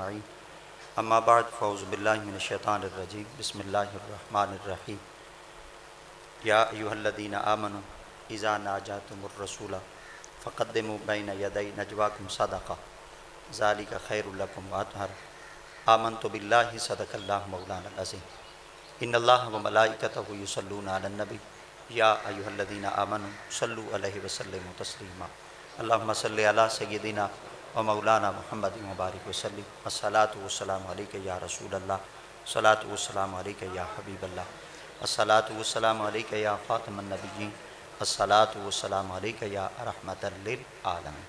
اجمعین اما بعد فاعوذ باللہ من الشیطان الرجیم بسم اللہ الرحمن الرحیم یا ایھا الذین آمنوا اذا ناجیتم الرسول فقدموا بین یدی نجواکم صدقہ ذالک خیر لکم واطہر آمنت باللہ صدق اللہ مولانا العظیم ان اللہ وملائکتہ یصلون علی النبی یا ایھا الذین آمنوا صلوا علیہ وسلموا تسلیما اللہم صلی علی سیدنا و مولانا محمد مبارک وسلم الصلاۃ والسلام علیک یا رسول اللہ الصلاۃ والسلام علیک یا حبیب اللہ الصلاۃ والسلام علیک یا خاتم النبیین الصلاۃ والسلام علیک یا رحمۃ للعالمین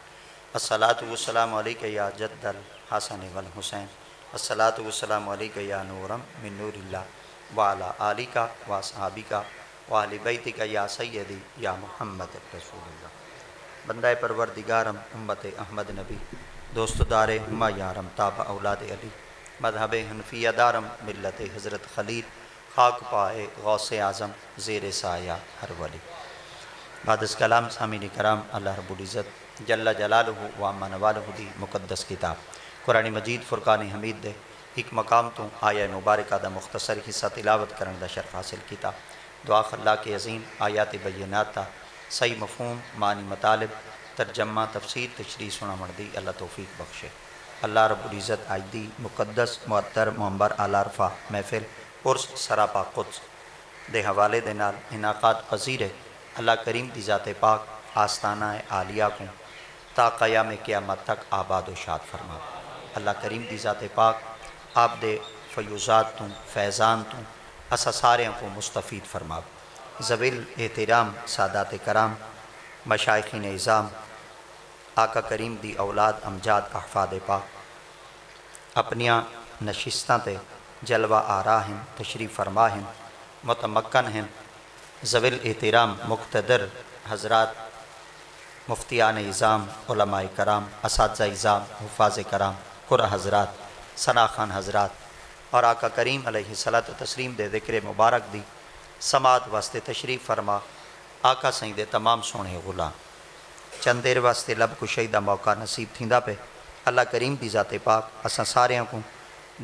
الصلاۃ والسلام علیک یا جد الحسن والحسین الصلاۃ والسلام علیک یا نورا من نور اللہ وعلی آلک واصحابک وآل بیتک یا سیدی یا محمد رسول اللہ بندہ پروردگارم امت احمد نبی دوست دار ہما یارم تابع اولاد علی مذہب حنفیہ دارم ملت حضرت خلیل خاک پائے غوث اعظم زیر سایہ ہر ولی بعد اس کلام سامعین کرام اللہ رب العزت جل جلالہ و عم نوالہ دی مقدس کتاب قرآن مجید فرقان حمید دے ایک مقام تو آیہ مبارکہ دا مختصر حصہ تلاوت کرن دا شرف حاصل کیتا دعا اللہ کے عظیم آیات بینات تا صحیح مفہوم معنی مطالب ترجمہ تفسیر تشریح سنا مردی اللہ توفیق بخشے اللہ رب العزت آج دی مقدس معطر معمبر اعلی عرفہ محفل عرس سراپا قدس دے حوالے دے نال انعقاد پذیر ہے اللہ کریم دی ذات پاک آستانہ عالیہ کو تا قیام قیامت تک آباد و شاد فرما اللہ کریم دی ذات پاک آپ دے فیوزات تو فیضان تو اسا ساریاں کو مستفید فرما ذویل احترام سادات کرام مشائخین اعظام آقا کریم دی اولاد امجاد احفاد پاک اپنیاں نشستاں تے جلوہ آرا ہیں تشریف فرما ہیں متمکن ہیں ذویل احترام مقتدر حضرات مفتیان اعظام علماء کرام اساتذہ اعظام حفاظ کرام قرآن حضرات ثنا خان حضرات اور آقا کریم علیہ الصلاۃ تسلیم دے ذکر مبارک دی سماعت واسطے تشریف فرما آقا سائیں دے تمام سونے غلام چند دیر واسطے لب کشی دا موقع نصیب تھیندا پہ اللہ کریم دی ذات پاک اساں ساریاں کو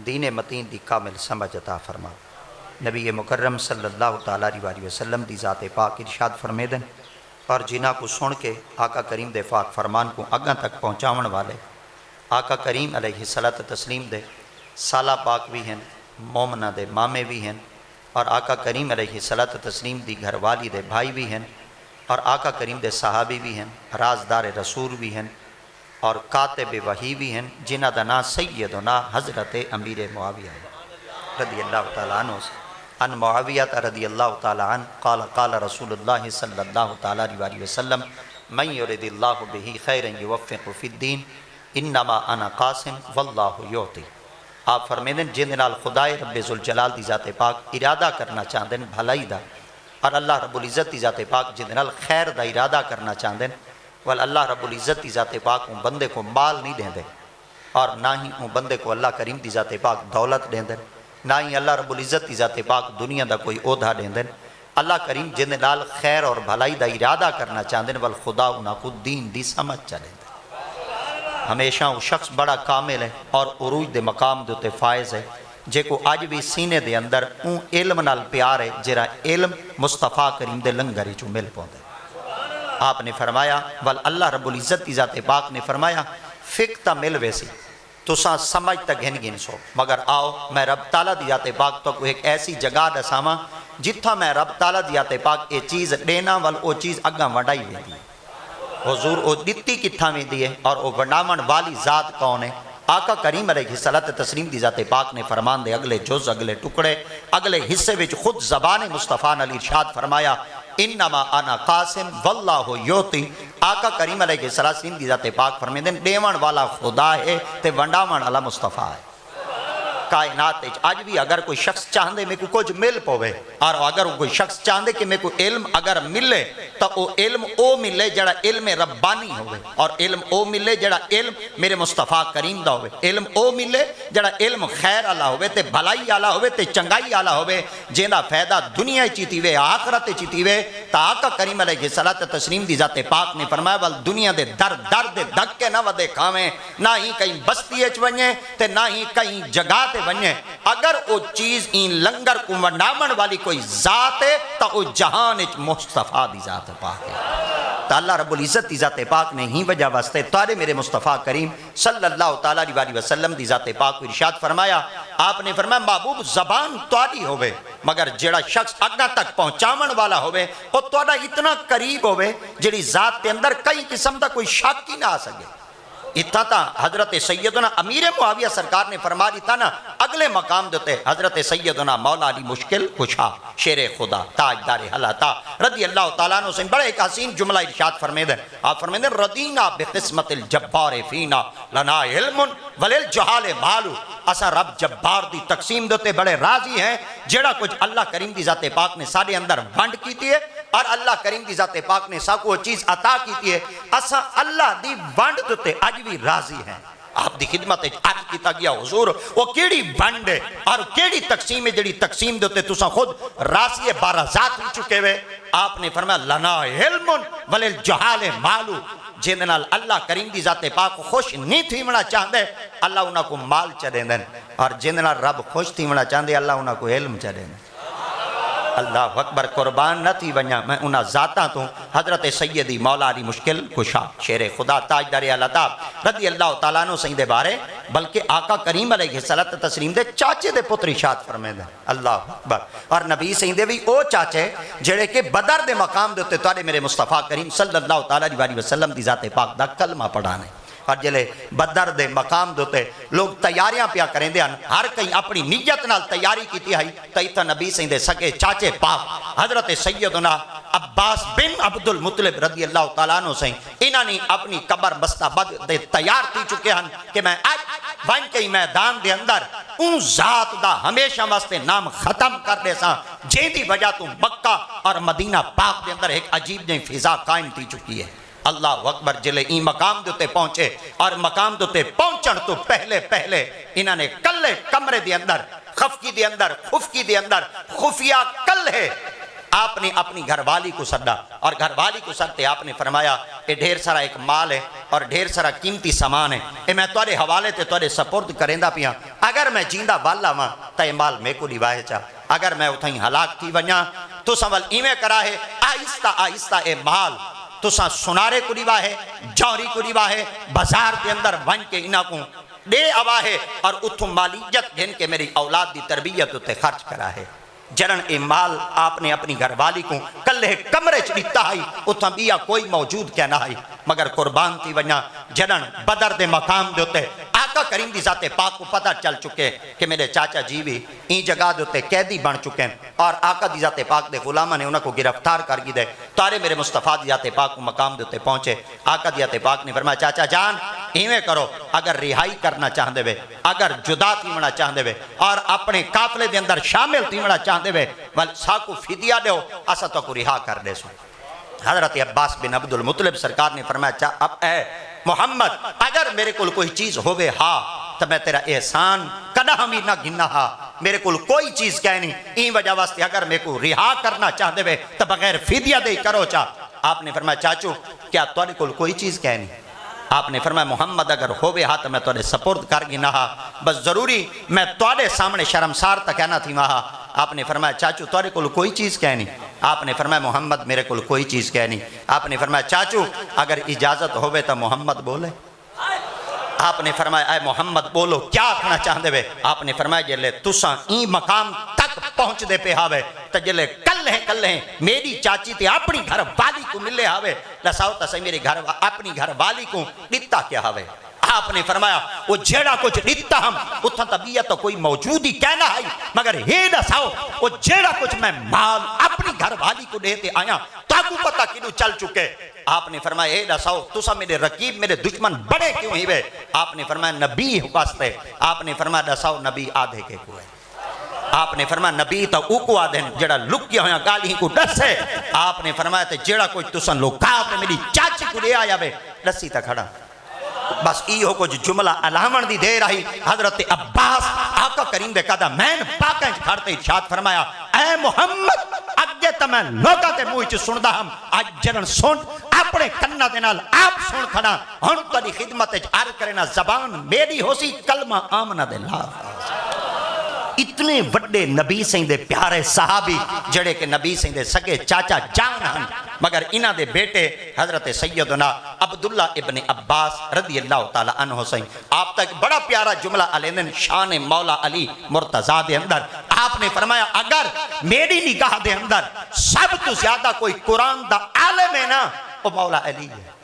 دین متین دی کامل سمجھ عطا فرما نبی مکرم صلی اللہ تعالیٰ علیہ وسلم دی ذات پاک ارشاد فرمیدن اور جنہاں کو سن کے آقا کریم دے پاک فرمان کو اگاں تک پہنچاون والے آقا کریم علیہ الصلاۃ تسلیم دے سالہ پاک بھی ہیں مومنہ دے مامے بھی ہیں اور آقا کریم علیہ الصلاۃ تسلیم دی گھر والی دے بھائی بھی ہیں اور آقا کریم دے صحابی بھی ہیں رازدار رسول بھی ہیں اور کاتب وحی بھی ہیں جنہ دا نا سیدنا حضرت امیر معاویہ رضی اللہ تعالیٰ عنہ ان معاویہ رضی اللہ تعالیٰ عنہ قال قال رسول اللہ صلی اللہ تعالیٰ علیہ وسلم من یرد اللہ بہ خیرا یوفق فی الدین انما انا قاسم واللہ یعطی آپ فرمیدن جن نال خدای رب ذوالجلال دی ذات پاک ارادہ کرنا چاہدن بھلائی دا اور اللہ رب العزت دی ذات پاک جن نال خیر دا ارادہ کرنا چاہدن وال اللہ رب العزت دی ذات پاک ان بندے کو مال نہیں دیں دے اور نہ ہی ان بندے کو اللہ کریم دی ذات پاک دولت دیں دے نہ ہی اللہ رب العزت دی ذات پاک دنیا دا کوئی عہدہ دیں دے اللہ کریم جن نال خیر اور بھلائی دا ارادہ کرنا چاہدن وال خدا انہاں کو دین دی سمجھ چلیں دے ہمیشہ وہ شخص بڑا کامل ہے اور عروج دے مقام دے تے فائز ہے جے کو آج بھی سینے دے اندر اون علم نال پیار ہے جرا علم مصطفیٰ کریم دے لنگری چو مل پوندے آپ نے فرمایا ول اللہ رب العزت کی ذات پاک نے فرمایا فقہ تا مل ویسی تو ساں سمجھ تا گھن گھن سو مگر آؤ میں رب تعالیٰ دی ذات پاک تو ایک ایسی جگہ دساواں جتھا میں رب تعالیٰ دی ذات پاک اے چیز دینا ول او چیز اگاں وڈائی ویندی حضور او دتی کتھاں میں دیئے اور او ونڈامن والی ذات کون ہے آقا کریم علیہ الصلاۃ تسلیم دی ذات پاک نے فرمان دے اگلے جز اگلے ٹکڑے اگلے حصے وچ خود زبان مصطفیٰ نے ارشاد فرمایا انما انا قاسم واللہ یعطی آقا کریم علیہ السلام دی ذات پاک فرمیندے دیوان والا خدا ہے تے ونڈاون والا مصطفیٰ ہے کائنات اج بھی اگر کوئی شخص چاہندے میں کو کچھ مل پوے اور اگر کوئی شخص چاہندے کہ میں کو علم اگر ملے تو او علم او ملے جڑا علم ربانی ہوئے اور علم او ملے جڑا علم میرے مصطفیٰ کریم دا ہوئے علم او ملے جڑا علم خیر اللہ ہوئے تے بھلائی اللہ ہوئے تے چنگائی اللہ ہوئے جیندہ فائدہ دنیا چیتی ہوئے آخرت چیتی ہوئے تا آقا کریم علیہ الصلوۃ والتسلیم دی ذات پاک نے فرمایا ول دنیا دے در دے دھکے نہ ودے کھاویں نہ ہی کہیں بستی اچ ونجے تے نہ ہی کہیں جگہ تے ونجے اگر او چیز این لنگر کو ونڈامن والی کوئی ذات ہے تو او جہان اچ مصطفیٰ دی ذات پاک ہے تو اللہ رب العزت دی ذات پاک نے ہی وجہ واسطے تارے میرے مصطفیٰ کریم صلی اللہ تعالیٰ علیہ وسلم دی ذات پاک کو ارشاد فرمایا آپ نے فرمایا محبوب زبان تاری ہوئے مگر جڑا شخص اگا تک پہنچاون والا ہوئے وہ تواڈا اتنا قریب ہوئے جڑی ذات کے اندر کئی قسم دا کوئی شک ہی نہ آ سکے اتنا تا حضرت سیدنا امیر معاویہ سرکار نے فرما دیتا نا اگلے مقام دیتے حضرت سیدنا مولا علی مشکل کشا شیر خدا تاجدار حلاتا رضی اللہ تعالیٰ عنہ سے بڑے ایک حسین جملہ ارشاد فرمے دیں آپ فرمے دیں ردینا بقسمت الجبار فینا لنا علم وللجہال مالو اسا رب جبار دی تقسیم دیتے بڑے راضی ہیں جڑا کچھ اللہ کریم دی ذات پاک نے سارے اندر ونڈ کیتی ہے اور اللہ کریم دی ذات پاک نے ساکو چیز عطا کیتی ہے اسا اللہ دی ونڈ دیتے آج بھی راضی ہیں آپ دی خدمت عرض کیتا گیا حضور وہ کیڑی ونڈ ہے اور کیڑی تقسیم ہے جڑی تقسیم دیتے تسا خود راضی بارزات ہو چکے ہوئے آپ نے فرمایا لنا علم وللجہال مالو جن نال اللہ کریم دی ذات پاک خوش نہیں تھیونا چاہندے اللہ انہاں کو مال چڑھیں دیں اور جن نال رب خوش تھیونا چاہندے اللہ انہاں کو علم چڑھیں دیں اللہ اکبر قربان نہ تھی ونیا میں انہاں ذاتاں تو حضرت سیدی مولا علی مشکل کشا شیر خدا تاجدار اللہ رضی اللہ تعالیٰ عنہ سہی دے بارے بلکہ آقا کریم علیہ الصلوۃ والتسلیم دے چاچے دے پتر ارشاد فرمائے دیں اللہ اکبر اور نبی سہی دے بھی او چاچے جڑے کہ بدر دے مقام دے تے میرے مصطفیٰ کریم صلی اللہ تعالیٰ علیہ وسلم دی ذات پاک دا کلمہ پڑھانے اور جلے بدر دے مقام دوتے لوگ تیاریاں پیا کریں دے ہر کئی اپنی نیت نال تیاری کی تھی تیتا نبی سہیں دے سکے چاچے پاک حضرت سیدنا عباس بن عبد المطلب رضی اللہ تعالیٰ عنہ سہیں انہاں نے اپنی قبر بستہ بد دے تیار تھی چکے ہیں کہ میں آج وائن کئی میدان دے اندر ان ذات دا ہمیشہ واسطے نام ختم کر دے ساں جے دی وجہ تو مکہ اور مدینہ پاک دے اندر ایک عجیب جائیں فضا قائم تھی چکی ہے اللہ اکبر جلے این مقام دوتے پہنچے اور مقام دوتے پہنچن تو پہلے انہاں نے کلے کمرے دے اندر خفکی دے اندر خفکی دے اندر خفیہ کل ہے آپ نے اپنی گھر والی کو سڑا اور گھر والی کو سڑتے آپ نے فرمایا یہ ڈھیر سارا ایک مال ہے اور ڈھیر سارا قیمتی سامان ہے یہ میں توڑے حوالے تے توڑے سپورٹ کریں دا پیا اگر میں جیندہ والا ماں تا یہ مال میں کو لیوائے چاہ اگر میں اتھائیں ہلاک تھی ونیا تو سوال ایمیں کرا ہے آہستہ آہستہ اے مال تو ساں سنارے کو لیوا ہے جوری کو لیوا ہے بازار کے اندر ون کے انہاں کو دے آوا ہے اور اتھو مالیت گھن کے میری اولاد دی تربیت تے خرچ کرا ہے جرن اے مال آپ نے اپنی گھر والی کو کلے کمرے چڑھتا ہے اتھا بیا کوئی موجود کہنا ہے مگر قربان تھی ونیا جرن بدر دے مقام دیتے آقا کریم دی ذات پاک کو پتہ چل چکے کہ میرے چاچا جی بھی این جگہ دیتے قیدی بن چکے ہیں اور آقا دی ذات پاک دے غلامہ نے انہوں کو گرفتار کر گی دے تارے میرے مصطفیٰ دی ذات پاک کو مقام دیتے پہنچے آقا دی ذات پاک نے فرمایا چاچا جان ایویں کرو اگر رہائی کرنا چاہندے وے اگر جدا تیمنا چاہندے وے اور اپنے قافلے دے اندر شامل تیمنا چاہندے وے ول ساکو فدیہ دیو اسا تو کو رہا کر دے سو حضرت عباس بن عبد المطلب سرکار نے فرمایا اب اے محمد اگر میرے کل کوئی چیز ہوئے ہاں تو میں تیرا احسان کنا ہمیں نہ گننا ہاں میرے کل کوئی چیز کہہ نہیں این وجہ واسطے اگر میں کو رہا کرنا چاہتے ہوئے تو بغیر فدیہ دے کرو چاہ آپ نے فرمایا چاچو کیا تیرے کل کوئی چیز کہہ نہیں آپ نے فرمایا محمد اگر ہوئے ہاں تو میں تیرے سپورٹ کر گنا ہاں بس ضروری میں تیرے سامنے شرمسار تک کہنا تھی وہاں آپ نے فرمایا چاچو تیرے کل کوئی چیز کہہ نہیں آپ نے فرمایا محمد میرے کل کوئی چیز کہہ نہیں آپ نے فرمایا چاچو اگر اجازت ہوئے تو محمد بولے آپ نے فرمایا اے محمد بولو کیا آکھنا چاہندے وے آپ نے فرمایا جلے تساں این مقام تک پہنچ دے پہ ہاوے تو جلے کل ہیں میری چاچی تے اپنی گھر والی کو ملے ہاوے لساؤ تسے میری اپنی گھر والی کو ڈتا کیا ہاوے آپ نے فرمایا وہ جیڑا کچھ ڈتا ہم اتھا طبیعت تو کوئی موجودی کہنا ہے مگر ہی نساؤ وہ جیڑا کچھ میں مال اپنی گھر والی کو دیتے آیا تاکو پتہ کنو چل چکے آپ نے فرمایا اے دساؤ تسا میرے رقیب میرے دشمن بڑے کیوں ہی وے؟ آپ نے فرمایا نبی واسطے۔ آپ نے فرمایا دساؤ نبی آدھے کے کوئے؟ آپ نے فرمایا نبی تا اوکو آدھن جڑا لکیا ہویا گالی کو ڈس ہے۔ آپ نے فرمایا تے جڑا کوئی تسن لکا تے میری چاچی کو لے آیا وے ڈسی تا کھڑا۔ بس ایہو کچھ جملہ علامن دی دے رہی حضرت عباس آقا کریم دے کہا میں پاکیں کھڑتے ارشاد فرمایا اے محمد اگے تا میں لوگا تے موئی چ سندا ہم آج جنن سن اپنے کنہ دے نال آپ سن کھڑا ہن تیری خدمت وچ عرض کرنا زبان میری ہو سی کلمہ آمنہ دے لا۔ اتنے وڈے نبی سائیں دے پیارے صحابی جڑے کہ نبی سائیں دے سگے چاچا جان ہن مگر انہ دے بیٹے حضرت سیدنا عبداللہ ابن عباس رضی اللہ تعالیٰ عنہ سائیں آپ تک بڑا پیارا جملہ علیندن شان مولا علی مرتضیٰ دے اندر آپ نے فرمایا اگر میری نگاہ دے اندر سب تو زیادہ کوئی قرآن دا عالم ہے نا وہ مولا علی ہے۔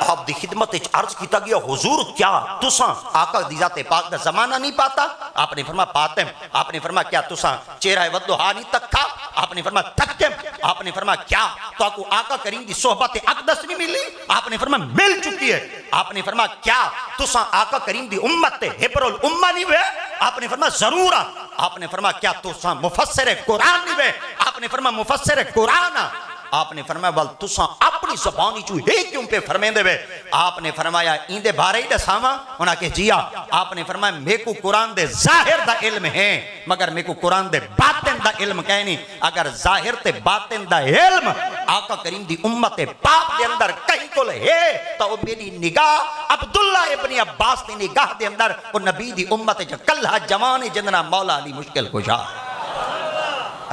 آپ دی خدمت عرض کیتا گیا حضور کیا تساں آقا دی ذات پاک دا زمانہ نہیں پاتا؟ آپ نے فرمایا پاتے ہیں۔ آپ نے فرمایا کیا تساں چہرہ ودھا نہیں تکھا؟ آپ نے فرمایا تکھے۔ آپ نے فرمایا کیا تو آپ کو آقا کریم دی صحبت اقدس نہیں ملی؟ آپ نے فرمایا مل چکی ہے۔ آپ نے فرمایا کیا تساں آقا کریم دی امت تے حبر الامہ نہیں ہوئے؟ آپ نے فرمایا ضرور۔ آپ نے فرمایا کیا تساں مفسر قرآن نہیں ہوئے؟ آپ نے فرمایا مفسر قرآن۔ آپ نے فرمایا بل تساں اپنی زبانی چو ہی کیوں پہ فرمین دے وے؟ آپ نے فرمایا این دے بارے ہی دساما انہاں کہ جیا۔ آپ نے فرمایا میں کو قرآن دے ظاہر دا علم ہے مگر میں کو قرآن دے باطن دا علم کہنی۔ اگر ظاہر تے باطن دا علم آقا کریم دی امت پاک دے اندر کہیں کل ہے تو میری نگاہ عبداللہ ابن عباس دی نگاہ دے اندر وہ نبی دی امت جو کلہ جوان جننا مولا علی مشکل کشا۔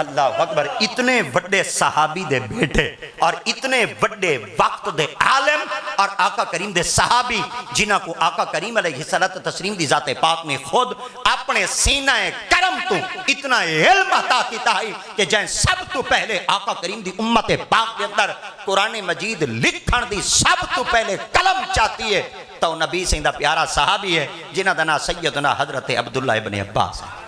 اللہ اکبر، اتنے وڈے صحابی دے بیٹے اور اتنے وڈے وقت دے عالم اور آقا کریم دے صحابی جنہ کو آقا کریم علیہ الصلوۃ والتسلیم دی ذات پاک نے خود اپنے سینہ کرم تو اتنا علم عطا کیتا ہے کہ جائیں سب تو پہلے آقا کریم دی امت پاک دے اندر قرآن مجید لکھن دی سب تو پہلے قلم چاہتی ہے تو نبی سیندہ پیارا صحابی ہے جنہ دنا سیدنا حضرت عبداللہ ابن عباس ہے۔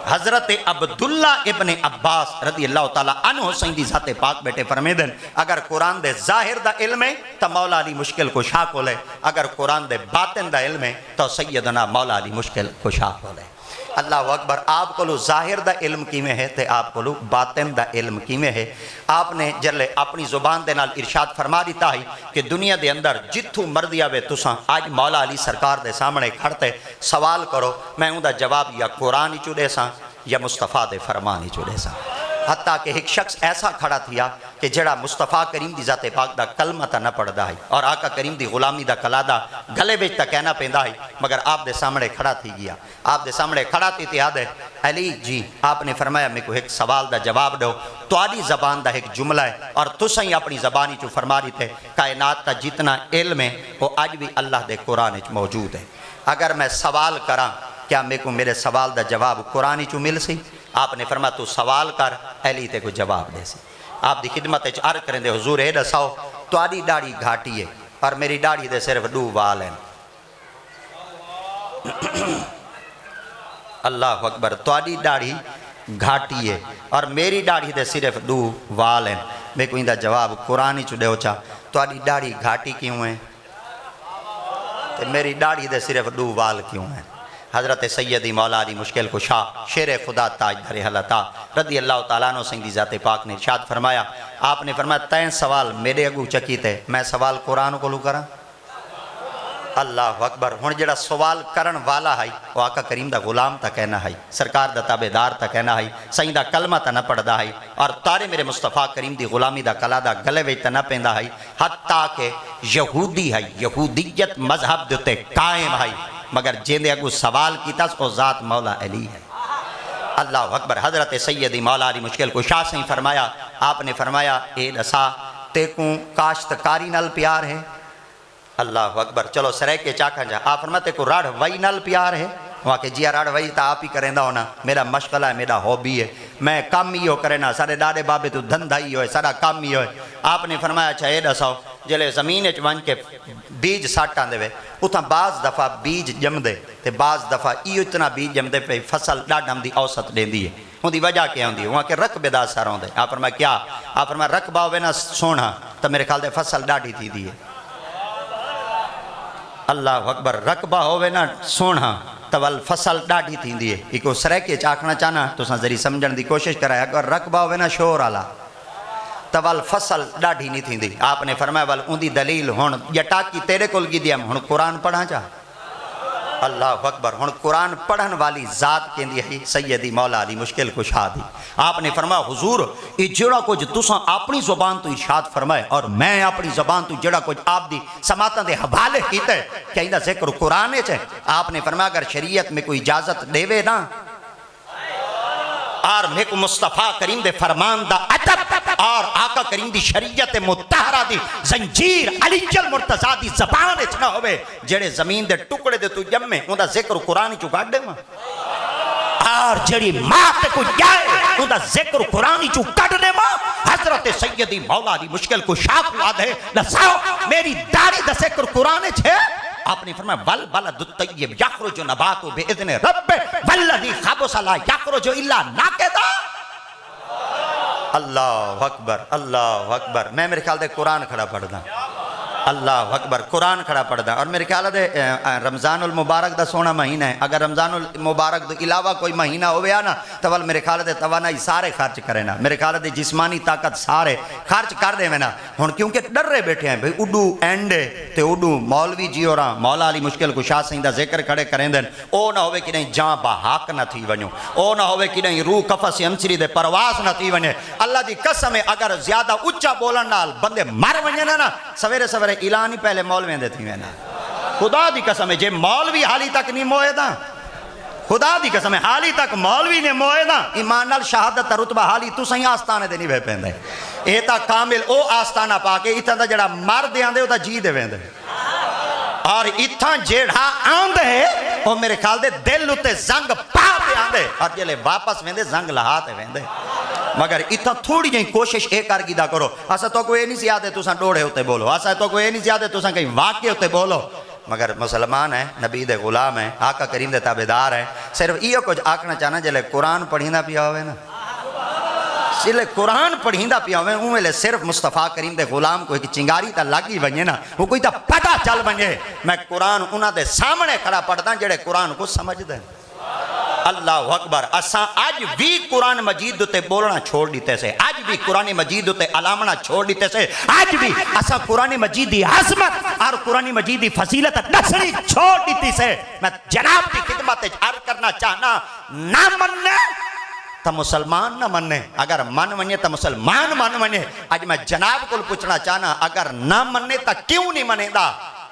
حضرت عبداللہ ابن عباس رضی اللہ تعالیٰ عنہ سیندی ذات پاک بیٹے فرمیدن اگر قرآن دے ظاہر دا علم ہے تو مولا علی مشکل کو شاہ کو لے، اگر قرآن دے باطن دا علم ہے تو سیدنا مولا علی مشکل کو شاہ کو لے۔ اللہ اکبر، آپ کو لو ظاہر دا علم کیمیں ہے تے آپ کو لو باطن دا علم کیمیں ہے۔ آپ نے جلے اپنی زبان دے نال ارشاد فرما دیتا ہے کہ دنیا دے اندر جتھو مردی آوے تساں آج مولا علی سرکار دے سامنے کھڑتے سوال کرو میں ہوں دا جواب یا قرآن ہی چوڑے ساں یا مصطفیٰ دے فرمان ہی چوڑے ساں۔ حتیٰ کہ ایک شخص ایسا کھڑا تھیا کہ جڑا مصطفیٰ کریم دی ذات پاک دا کلمہ تا نہ پڑھدا ہے اور آقا کریم دی غلامی دا کلادہ گلے وچ تا کہنا پیندا ہے مگر آپ دے سامنے کھڑا تھی گیا۔ آپ دے سامنے کھڑا تھی تے آدھے علی جی آپ نے فرمایا میں کو ایک سوال دا جواب دو، تواڈی زبان دا ایک جملہ ہے اور تساں ہی اپنی زبانی چو فرما رہی تھے کائنات تا جتنا علم ہے وہ آج بھی اللہ دے قرآن وچ موجود ہے۔ اگر میں سوال کراں کیا میں کو میرے سوال دا جواب قرآن چو مل سی؟ آپ نے فرمایا تو سوال کر علی تے کو جواب دے سی۔ آپ دی خدمت عرض کریں دے حضور اے دساؤ تواڈی داڑھی گھاٹی ہے اور میری داڑھی دے صرف 2 وال ہیں۔ اللہ اکبر، تواڈی داڑھی گھاٹی ہے اور میری داڑھی دے صرف 2 وال ہیں۔ میں کو ان دا جواب قرآن چو دے چا تواڈی داڑھی گھاٹی کیوں ہے تے میری داڑھی دے صرف 2 وال کیوں ہیں؟ حضرت سیدی مولا علی مشکل کشا شیر خدا تاجدار حلتا رضی اللہ تعالیٰ عنہ سنگھ دی ذات پاک نے ارشاد فرمایا، آپ نے فرمایا تین سوال میرے اگو چکی تے میں سوال قرآن کو لو کراں؟ اللہ اکبر، ہن جڑا سوال کرن والا ہے وہ آقا کریم دا غلام تا کہنا ہے، سرکار دا تابعدار تا کہنا ہے، سائیں دا کلمہ تا نہ پڑھدا ہے اور تارے میرے مصطفیٰ کریم دی غلامی دا کلادہ گلے وچ تا نہ پیندا ہے، حتیٰ کہ یہودی ہے، یہودیت مذہب دے تے قائم ہے مگر جیندے اگو سوال کیتا او ذات مولا علی ہے۔ اللہ اکبر، حضرت سیدی مولا علی مشکل کو شاہ سے فرمایا، آپ نے فرمایا اے دسا تے کو کاشتکاری نال پیار ہے؟ اللہ اکبر، چلو سرے کے چاکھا جا، آپ فرماتے کو راڑ وئی نال پیار ہے؟ وہاں کہ جیا راڑ وئی تا آپ ہی کریں دا ہونا، میرا مشغلہ ہے، میرا ہابی ہے، میں کام ہی ہو کرنا، سارے ڈاڑے بابے تو دھندہ ہی ہوئے، سارا کام ہی ہوئے۔ آپ نے فرمایا اچھا اے دساؤ جلے زمین وان کے بیج ساٹاں دے وے اتھاں بعض دفعہ بیج جم دے تے بعض دفعہ ایو اتنا بیج جم دے پہ فصل ڈاڑھ ہم دی اوسط دے دی ہے، ہوں دی وجہ کیا ہوں دی وہاں کے رقبے دا ساروں دے۔ آپ فرمایا کیا؟ آپ فرمایا رقبہ ہوئے نا سونا تو تو میرے خیال دے فصل ڈاڑھی تھی دیئے اللہ اکبر رقبہ ہوئے نا سونا تول فصل ڈاڑھی تھی دیئے ایک سریکے چاکنا چاہنا تو ساں ذریعہ سمجھن دی کوشش کرائے اگر رقبہ ہوئے نا شور آلا تول فصل ڈاڑھی نہیں تھی دی آپ نے فرمایا وال ان دی دلیل ہون یٹاکی تیرے کل کی دیا ہون قرآن پڑھا جا اللہ اکبر ہون قرآن پڑھن والی ذات کے اندی سیدی مولا علی مشکل کشا دی آپ نے فرمایا حضور یہ جڑا کچھ تساں اپنی زبان تو ارشاد فرمائے اور میں اپنی زبان تو جڑا کچھ آپ دی سماعتاں دے حوالے کیتا ہے کہ ایندہ ذکر قرآن ہے آپ نے فرمایا اگر شریعت میں کوئی اجازت دے نا اور میں کو مصطفیٰ کریم دے فرمان دا ادب اور آقا کریم دی شریعت متحرہ دی زنجیر علی جل مرتضی دی زبان اچھنا ہوئے جڑے زمین دے ٹکڑے دے تو جمع ان دا ذکر قرآن چو گاڑ دے ماں اور جڑی ماں تے کو جائے ان دا ذکر قرآن چو گاڑ دے ماں حضرت سیدی مولا علی مشکل کو شاک وعد ہے لساؤ میری داری دا ذکر قرآن چھے آپ نے فرمایا والبلد الطیب یخرج نباتو باذن رب والذی خبث لا یخرج الا ناکدا اللہ اکبر میں میرے خیال دے قرآن کھڑا پڑھ دا اللہ اکبر قرآن کھڑا پڑھ دا اور میرے خیال دے رمضان المبارک دا سونا مہینہ ہے اگر رمضان المبارک دا علاوہ کوئی مہینہ ہوئے آنا تو میرے خیال دے توانائی سارے خرچ کرے نا میرے خیال دے جسمانی طاقت سارے خرچ کر دے میں نا ہون کیونکہ ڈر رہے بیٹھے ہیں بھئی اڈو اینڈے تے اڈو مولوی جی اور مولا علی مشکل کو شاہ سہندہ ذکر کھڑے کریں دیں او نہ ہوئے کہ نہیں جان بحاق نہ تھی ونیو او نہ ہوئے کہ نہیں روح کفس امسری دے پرواز نہ تھی ونیو اللہ دی قسم ہے اگر زیادہ اچھا بولن نال بندے مر ونیو نا سویرے سویرے اعلانی پہلے مولویں دیتی ہیں نا خدا دی قسم ہے جے مولوی حالی تک نہیں موئے دا خدا دی قسم ہے حالی تک مولوی نے موئے دا ایمان نال شہادت رتبہ حالی تو سہی آستانے دے نہیں بے پہن دے ایتا کامل او آستانہ پاکے ایتا دا جڑا مر دے آن دے او دا جی دے وین دے اور ایتھا جیڑا آن دے او میرے خیال دے دل اتے زنگ پا دے آن دے اور جلے واپس وین دے زنگ لہاتے وین دے مگر اتنا تھوڑی جائیں کوشش ایک کار گیدہ کرو ایسا تو کوئی نہیں زیادہ تو سن ڈوڑے ہوتے بولو ایسا تو کوئی نہیں زیادہ تو سن کہیں واقع ہوتے بولو مگر مسلمان ہیں نبی دے غلام ہیں آقا کریم دے تابدار ہیں صرف یہ کچھ آکھنا چاہنا جلے قرآن پڑھیندہ پیا ہوئے نا جلے قرآن پڑھیندہ پیا ہوئے ہوں لے صرف مصطفیٰ کریم دے غلام کو ایک چنگاری تا لگی بنجے نا وہ کوئی تا پتہ چل بنجے میں قرآن انہاں دے سامنے کھڑا پڑھتا جڑے قرآن کو سمجھ دیں اللہ اکبر اساں آج بھی قرآن مجید تے بولنا چھوڑ دیتے سے آج بھی قرآن مجید تے علامنا چھوڑ دیتے سے آج بھی اساں قرآن مجید دی عظمت اور قرآن مجید دی فضیلت نسلی چھوڑ دیتی سے میں جناب کی خدمت عرض کرنا چاہنا نہ مننے تا مسلمان نہ مننے اگر من مننے تا مسلمان من مننے آج میں جناب کو پوچھنا چاہنا اگر نہ مننے تا کیوں نہیں منے دا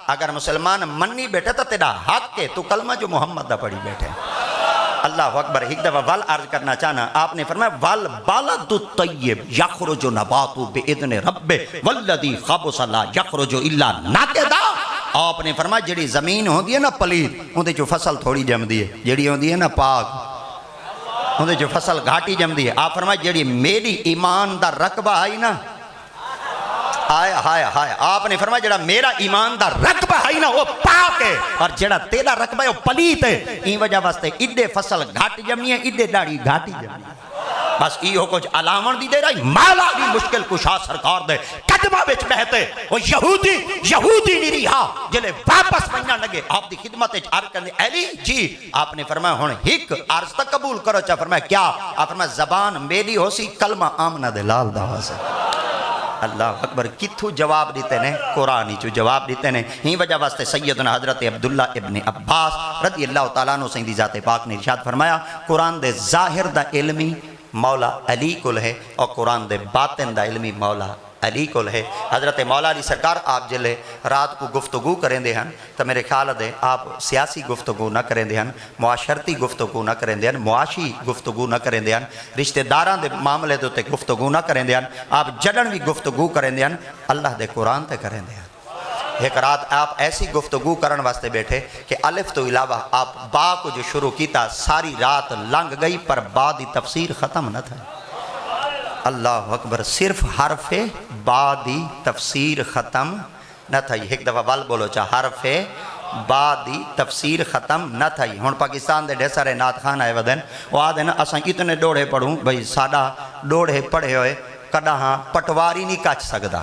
اگر مسلمان مننی بیٹھے تا تیرا حق ہے تو کلمہ جو محمد دا پڑھی بیٹھے اللہ اکبر ایک دفعہ ول عرض کرنا چاہنا آپ نے فرمایا والبلد الطیب یخرج نباتو باذن رب والذی خبث لا یخرج الا ناکدا آپ نے فرمایا جڑی زمین ہوندی ہے نا پلید اون دے جو فصل تھوڑی جم دی ہے جڑی ہوندی ہے نا پاک اون دے جو فصل گھاٹی جم دی ہے آپ فرمایا جڑی میری ایمان دا رقبہ آئی نا ہائے آپ نے فرمایا جڑا میرا ایمان دا رقبہ ہے نا وہ پاک ہے اور جڑا تیرا رقبہ ہے وہ پلیت ہے این وجہ واسطے ایڈے فصل گھاٹ جمنی ہے ایڈے ڈاڑی گھاٹی جمنی ہے بس ایہو کچھ علامن دی دے رہا ہے مالا بھی مشکل کشا سرکار دے قدمہ بچ بہتے وہ یہودی نہیں رہا جلے واپس بننا لگے آپ دی خدمت عرض کرنے علی جی آپ نے فرمایا ہون ہک عرض تک قبول کرو چاہ فرمایا کیا آپ فرمایا زبان میری ہو سی کلمہ آمنہ دے لال دا سے اللہ اکبر کتھو جواب دیتے نے قرآنی چو جواب دیتے نے ہی وجہ واسطے سیدنا حضرت عبداللہ ابن عباس رضی اللہ تعالیٰ عنہ سیدی ذات پاک نے ارشاد فرمایا قرآن دے ظاہر دا علمی مولا علی کل ہے اور قرآن دے باطن دا علمی مولا علی کل ہے حضرت مولا علی سرکار آپ جلے رات کو گفتگو کریں دے ہیں تو میرے خیال دے آپ سیاسی گفتگو نہ کریں دے ہیں معاشرتی گفتگو نہ کریں دے ہیں معاشی گفتگو نہ کریں دے ہیں رشتہ داران دے معاملے دے گفتگو نہ کریں دے ہیں آپ جڑن بھی گفتگو کریں دے ہیں اللہ دے قرآن تے کریں دے ہیں ایک رات آپ ایسی گفتگو کرن واسطے بیٹھے کہ الف تو علاوہ آپ با کو جو شروع کیتا ساری رات لنگ گئی پر با دی تفسیر ختم نہ تھا اللہ اکبر صرف حرف با دی تفسیر ختم نہ تھا ایک دفعہ وال بولو چاہ حرف با دی تفسیر ختم نہ تھا ہون پاکستان دے ڈیسارے نات خان آئے ودن وہ آدھے نا اساں اتنے ڈوڑے پڑھوں بھئی ساڑھا ڈوڑے پڑھے ہوئے کڑا ہاں پٹواری نہیں کچھ سکدا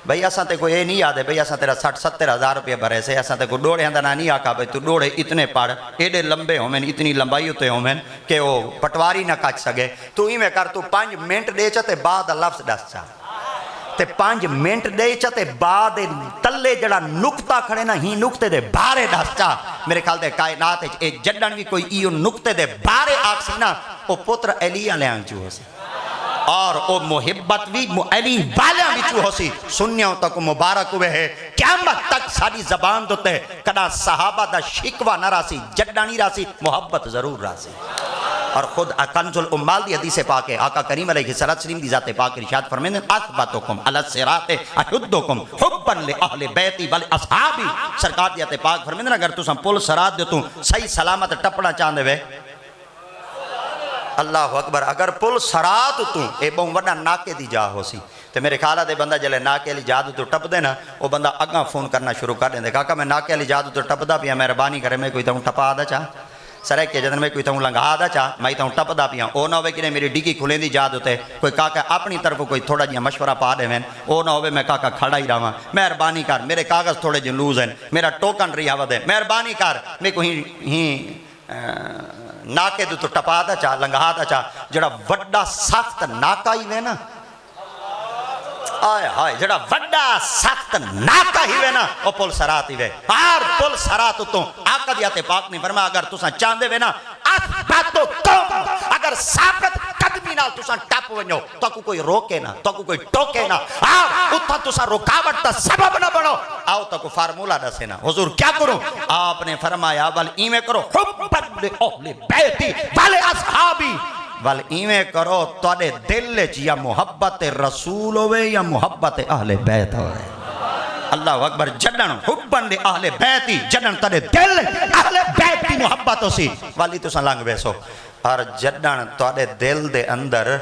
بھئی اساں تے کوئی یہ نہیں یاد ہے بھئی اساں تیرا 60-70 ہزار روپیہ بھرے سے اساں تے کوئی ڈوڑے اندر نہیں آکا بھئی تو ڈوڑے اتنے پڑھ ایڈے لمبے ہومیں اتنی لمبائی ہوتے ہومیں کہ وہ پٹواری نہ کچھ سگے تو ہی میں کر تو 5 منٹ دے چاہتے بعد لفظ ڈس چاہ تے 5 منٹ دے چاہتے بعد تلے جڑا نکتہ کھڑے نا ہی نکتے دے بارے ڈس چاہ میرے خیال دے کائنات اے جڈن بھی کوئی ایو نکتے دے بارے آکسی نا وہ پتر علی علیہ جو ہو سی اور او محبت بھی علی والیاں بچو ہو سی سنیوں تک مبارک ہوئے ہے قیامت تک ساری زبان دوتے کدا صحابہ دا شکوہ نہ راسی جڈانی راسی محبت ضرور راسی اور خود کنز الامال دی حدیث پاک ہے آقا کریم علیہ السلام دی ذات پاک ارشاد فرمیندے اثبتکم علی الصراط اشدکم حبا لأہل بیتی والاصحابی سرکار دی ذات پاک فرمیندے اگر تساں پل صراط دیتوں صحیح سلامت ٹپڑا چاندے وے اللہ اکبر اگر پل صراط تو اے بہن وڈا ناکے دی جا ہو سی تو میرے خیالہ دے بندہ جلے ناکے علی جادو تو ٹپ دے نا وہ بندہ اگاں فون کرنا شروع کر دیں دے کہا میں ناکے علی جادو تو ٹپ دا پیا مہربانی کرے میں کوئی تاؤں ٹپا دا چاہ سرے کے جدن میں کوئی تاؤں لنگا دا چاہ میں تاؤں ٹپ دا پیا او نہ ہوئے کہ میری ڈیگی کھلیں دی جادو تے کوئی کاکا اپنی طرف کوئی تھوڑا جیا مشورہ پا دے میں او نہ ہوئے میں کاکا کھڑا ہی رہا مہربانی کر میرے کاغذ تھوڑے جن لوز ہیں میرا ٹوکن رہی آوہ دے مہربانی کر میں کوئی ہی ناکے دو تو ٹپا دا چاہ لنگا دا چاہ جڑا وڈا سخت ناکا ہی وے نا آئے ہائے جڑا وڈا سخت ناکا ہی وے نا وہ پل صراط ہی وے اور پل صراط تو آقا دیات پاک نہیں فرمایا اگر تساں چاندے وے نا اثبتو کم اگر ثابت قدمی نال تساں ٹپ ونجو تو کوئی روکے نا تو کوئی ٹوکے نا آؤ اتھا تساں رکاوٹ تا سبب نہ بڑھو آؤ تو کوئی فارمولہ دسے نا حضور کیا کروں آپ نے فرمایا بل ایمیں کرو حبت لأہل بیتی والے اصحابی بل ایمیں کرو توڑے دل یا محبت رسول ہوئے یا محبت اہل بیت ہوئے اللہ اکبر جڈن حبن لے اہل بیتی جڈن تڑے دل اہل بیت کی محبت ہو سی والی تو سن لانگ بیسو اور جڈن توڑے دل دے اندر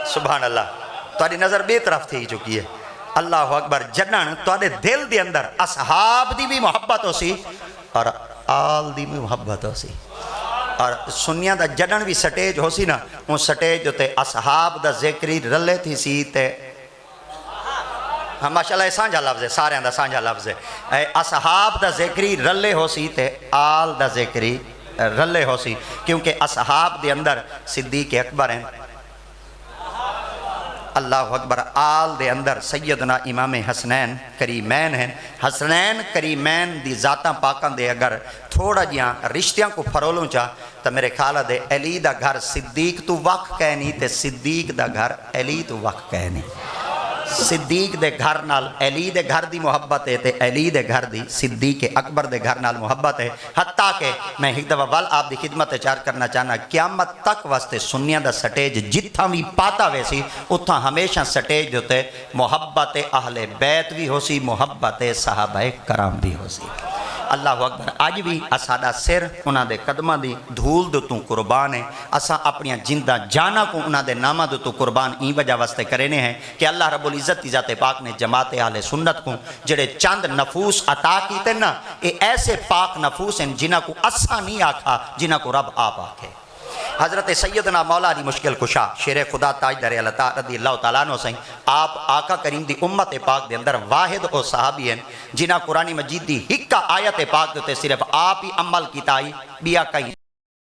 سبحان اللہ توڑی نظر بے طرف تھی چکی ہے اللہ اکبر جڈن توڑے دل دے اندر اصحاب دی بھی محبت ہو سی اور آل دی بھی محبت ہو سی اور سنیاں دا جڈن بھی سٹیج ہو سی نا وہ سٹیج جو تے اصحاب دا ذکری رلے تھی سی تے ماشاءاللہ سانجھا لفظ ہے سارے اندر سانجھا لفظ ہے اصحاب دا ذکری رلے ہو سی تے آل دا ذکری رلے ہو سی کیونکہ اصحاب دے اندر صدیق اکبر ہیں اللہ اکبر آل دے اندر سیدنا امام حسنین کریمین ہیں حسنین کریمین دی ذاتاں پاکاں دے اگر تھوڑا جیاں رشتیاں کو پھرولوں چاہ تو میرے خیالہ دے علی دا گھر صدیق تو وقت کہنی تے صدیق دا گھر علی تو وقت کہنی صدیق دے گھر نال علی دے گھر دی محبت ہے تے علی دے گھر دی صدیق اکبر دے گھر نال محبت ہے حتیٰ کہ میں ایک دفعہ وال آپ دی خدمت چار کرنا چاہنا قیامت تک واسطے سنیاں دا سٹیج جتھا بھی پاتا ویسی اتھا ہمیشہ سٹیج ہوتے محبت اہل بیت بھی ہو سی محبت صحابہ کرام بھی ہو سی اللہ اکبر آج بھی اسادہ سر انہاں دے قدمہ دی دھول دو تو قربان ہے اسا اپنی جندہ جانا کو انہاں دے نامہ دو تو قربان این وجہ واسطے کرینے ہیں کہ اللہ رب العزت کی ذات پاک نے جماعت اہل سنت کو جڑے چند نفوس عطا کیتے نا اے ایسے پاک نفوس ہیں جنہ کو اسا نہیں آکھا جنہ کو رب آپ آکھے حضرت سیدنا مولا علی مشکل کشا شیر خدا تاجدار رضی اللہ تعالیٰ عنہ سائیں آپ آقا کریم دی امت پاک دے اندر واحد او صحابی ہیں جنہ قرآن مجید دی ہکا آیت پاک دیتے صرف آپ ہی عمل کی تائی بیا کئی